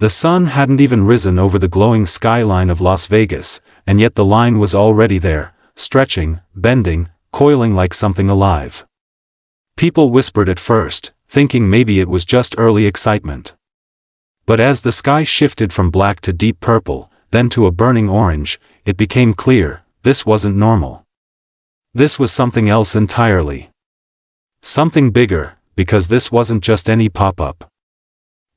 The sun hadn't even risen over the glowing skyline of Las Vegas, and yet the line was already there, stretching, bending, coiling like something alive. People whispered at first, thinking maybe it was just early excitement. But as the sky shifted from black to deep purple, then to a burning orange, it became clear, this wasn't normal. This was something else entirely. Something bigger, because this wasn't just any pop-up.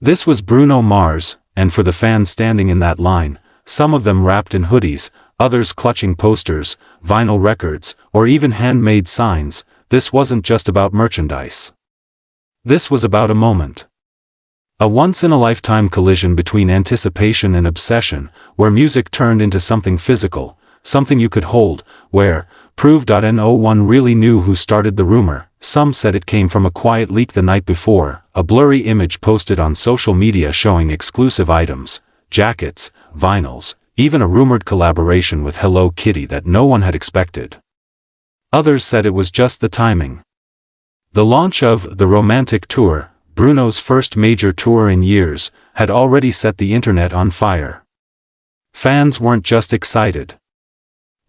This was Bruno Mars, and for the fans standing in that line, some of them wrapped in hoodies, others clutching posters, vinyl records, or even handmade signs, this wasn't just about merchandise. This was about a moment. A once-in-a-lifetime collision between anticipation and obsession, where music turned into something physical, something you could hold, where, Prove.no one really knew who started the rumor. Some said it came from a quiet leak the night before, a blurry image posted on social media showing exclusive items, jackets, vinyls, even a rumored collaboration with Hello Kitty that no one had expected. Others said it was just the timing. The launch of The Romantic Tour, Bruno's first major tour in years, had already set the internet on fire. Fans weren't just excited.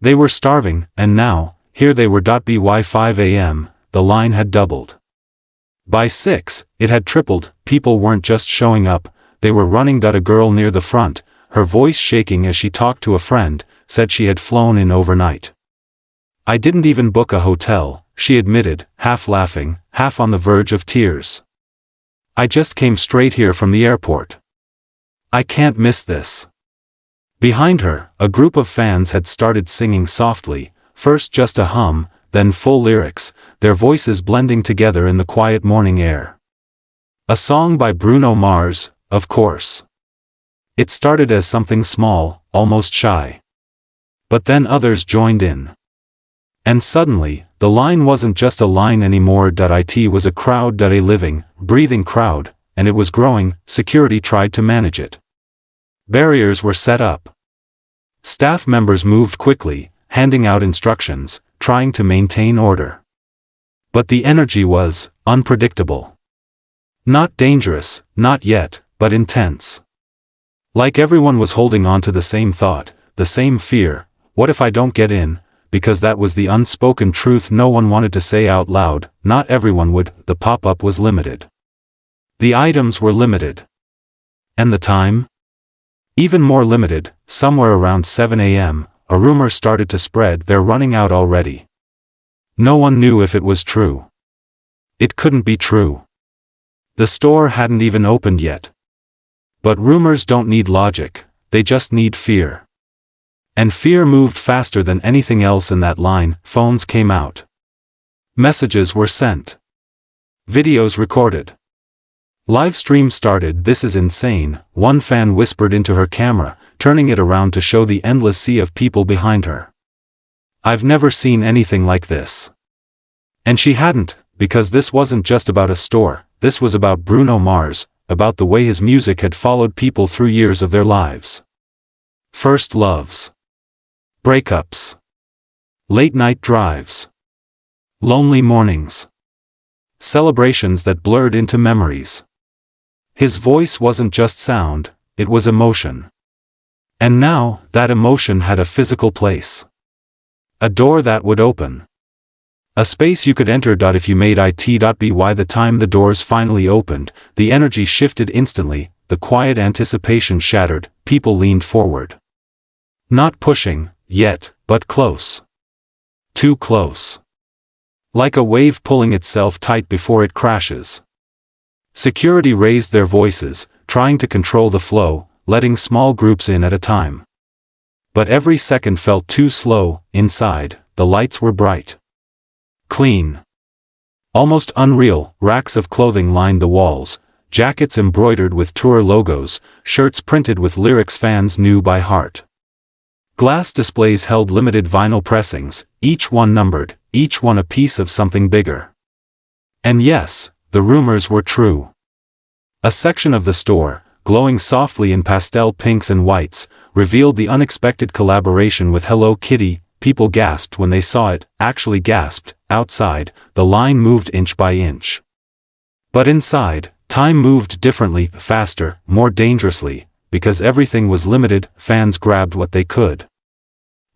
They were starving, and now, here they were. By 5 a.m., the line had doubled. By 6, it had tripled. People weren't just showing up, they were running. A girl near the front, her voice shaking as she talked to a friend, said she had flown in overnight. "I didn't even book a hotel," she admitted, half laughing, half on the verge of tears. "I just came straight here from the airport. I can't miss this." Behind her, a group of fans had started singing softly, first just a hum, then full lyrics, their voices blending together in the quiet morning air. A song by Bruno Mars, of course. It started as something small, almost shy. But then others joined in. And suddenly, the line wasn't just a line anymore. It was a crowd. A living, breathing crowd, and it was growing. Security tried to manage it. Barriers were set up. Staff members moved quickly, handing out instructions, trying to maintain order. But the energy was unpredictable. Not dangerous, not yet, but intense. Like everyone was holding on to the same thought, the same fear: what if I don't get in? Because that was the unspoken truth no one wanted to say out loud. Not everyone would. The pop-up was limited. The items were limited. And the time? Even more limited. Somewhere around 7 a.m., a rumor started to spread: they're running out already. No one knew if it was true. It couldn't be true. The store hadn't even opened yet. But rumors don't need logic, they just need fear. And fear moved faster than anything else in that line. Phones came out. Messages were sent. Videos recorded. Live stream started. "This is insane," one fan whispered into her camera, turning it around to show the endless sea of people behind her. "I've never seen anything like this." And she hadn't, because this wasn't just about a store, this was about Bruno Mars, about the way his music had followed people through years of their lives. First loves. Breakups. Late-night drives. Lonely mornings. Celebrations that blurred into memories. His voice wasn't just sound, it was emotion. And now, that emotion had a physical place. A door that would open. A space you could enter. If you made it. By the time the doors finally opened, the energy shifted instantly, the quiet anticipation shattered, people leaned forward. Not pushing, yet, but close. Too close. Like a wave pulling itself tight before it crashes. Security raised their voices, trying to control the flow, letting small groups in at a time. But every second felt too slow. Inside, the lights were bright. Clean. Almost unreal. Racks of clothing lined the walls, jackets embroidered with tour logos, shirts printed with lyrics fans knew by heart. Glass displays held limited vinyl pressings, each one numbered, each one a piece of something bigger. And yes, the rumors were true. A section of the store, glowing softly in pastel pinks and whites, revealed the unexpected collaboration with Hello Kitty. People gasped when they saw it, actually gasped. Outside, the line moved inch by inch. But inside, Time moved differently, faster, more dangerously, because everything was limited. Fans grabbed what they could.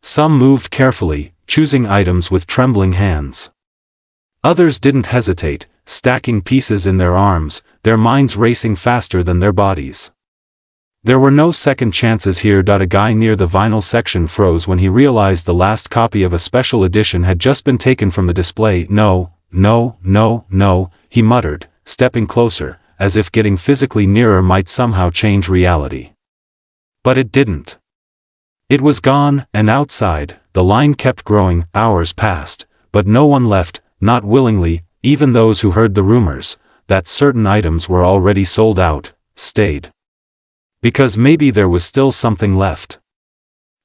Some moved carefully, choosing items with trembling hands. Others didn't hesitate, stacking pieces in their arms, their minds racing faster than their bodies. There were no second chances here. A guy near the vinyl section froze when he realized the last copy of a special edition had just been taken from the display. No, no, no, no, he muttered, stepping closer, as if getting physically nearer might somehow change reality. But it didn't. It was gone, and outside, the line kept growing. Hours passed, but no one left, not willingly. Even those who heard the rumors that certain items were already sold out, stayed. Because maybe there was still something left.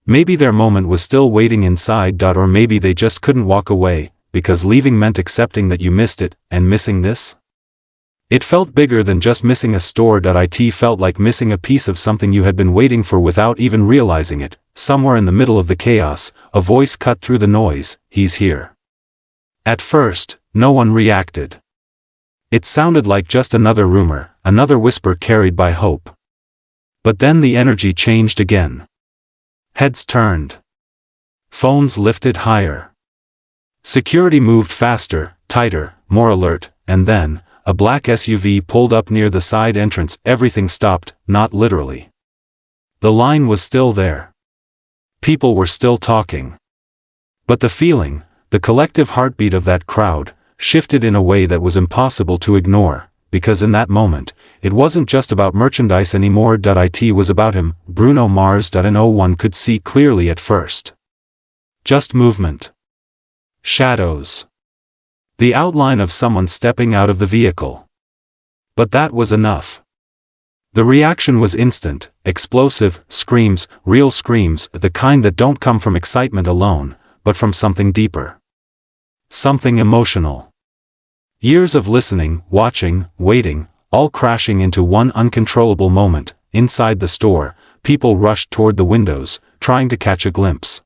Maybe their moment was still waiting inside. Or maybe they just couldn't walk away, because leaving meant accepting that you missed it, and missing this? It felt bigger than just missing a store. It felt like missing a piece of something you had been waiting for without even realizing it. Somewhere in the middle of the chaos, a voice cut through the noise. He's here. At first, no one reacted. It sounded like just another rumor, another whisper carried by hope. But then the energy changed again. Heads turned. Phones lifted higher. Security moved faster, tighter, more alert, and then, a black SUV pulled up near the side entrance. Everything stopped, not literally. The line was still there. People were still talking. But the feeling, the collective heartbeat of that crowd, shifted in a way that was impossible to ignore, because in that moment, it wasn't just about merchandise anymore. It was about him, Bruno Mars. No one could see clearly at first. Just movement. Shadows. The outline of someone stepping out of the vehicle. But that was enough. The reaction was instant, explosive, screams, real screams, the kind that don't come from excitement alone, but from something deeper. Something emotional. Years of listening, watching, waiting, all crashing into one uncontrollable moment. Inside the store, people rushed toward the windows, trying to catch a glimpse.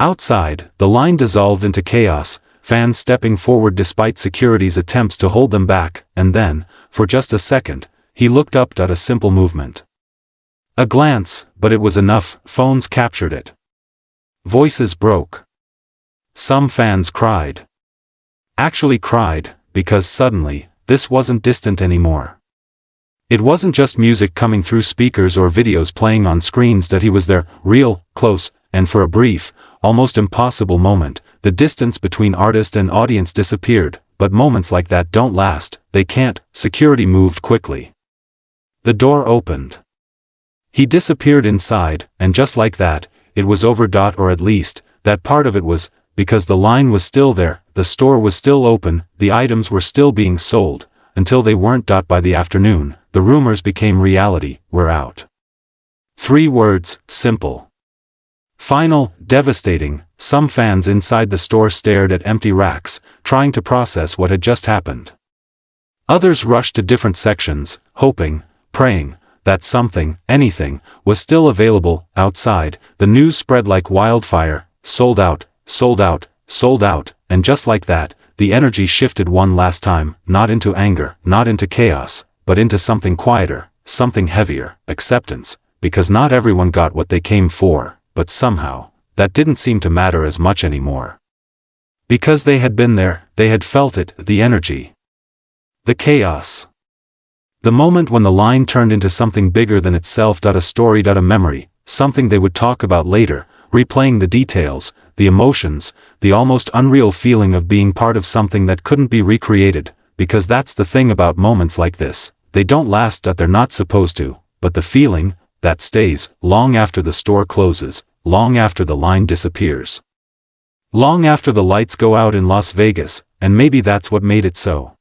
Outside, the line dissolved into chaos, fans stepping forward despite security's attempts to hold them back, and then, for just a second, he looked up. A simple movement. A glance, but it was enough. Phones captured it. Voices broke. Some fans cried. Actually cried, because suddenly, this wasn't distant anymore. It wasn't just music coming through speakers or videos playing on screens. He was there, real, close, and for a brief, almost impossible moment, the distance between artist and audience disappeared. But moments like that don't last, they can't. Security moved quickly. The door opened. He disappeared inside, and just like that, it was over. Or at least, that part of it was, because the line was still there, the store was still open, the items were still being sold, until they weren't. By the afternoon, the rumors became reality. We're out. 3 words, simple. Final, devastating. Some fans inside the store stared at empty racks, trying to process what had just happened. Others rushed to different sections, hoping, praying, that something, anything, was still available. Outside, the news spread like wildfire. Sold out, sold out, sold out, and just like that, the energy shifted one last time, not into anger, not into chaos, but into something quieter, something heavier, acceptance, because not everyone got what they came for. But somehow, that didn't seem to matter as much anymore. Because they had been there, they had felt it, the energy. The chaos. The moment when the line turned into something bigger than itself. A story. A memory, something they would talk about later, replaying the details, the emotions, the almost unreal feeling of being part of something that couldn't be recreated, because that's the thing about moments like this, they don't last. They're not supposed to, but the feeling, that stays, long after the store closes, long after the line disappears. Long after the lights go out in Las Vegas, and maybe that's what made it so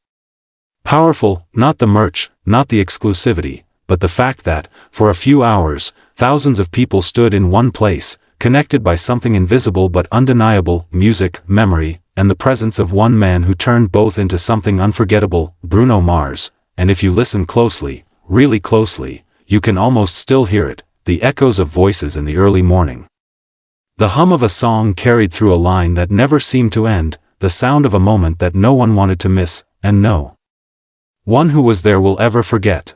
powerful. Not the merch, not the exclusivity, but the fact that, for a few hours, thousands of people stood in one place, connected by something invisible but undeniable, music, memory, and the presence of one man who turned both into something unforgettable, Bruno Mars. And if you listen closely, really closely, you can almost still hear it, the echoes of voices in the early morning. The hum of a song carried through a line that never seemed to end, the sound of a moment that no one wanted to miss, and no One who was there will ever forget.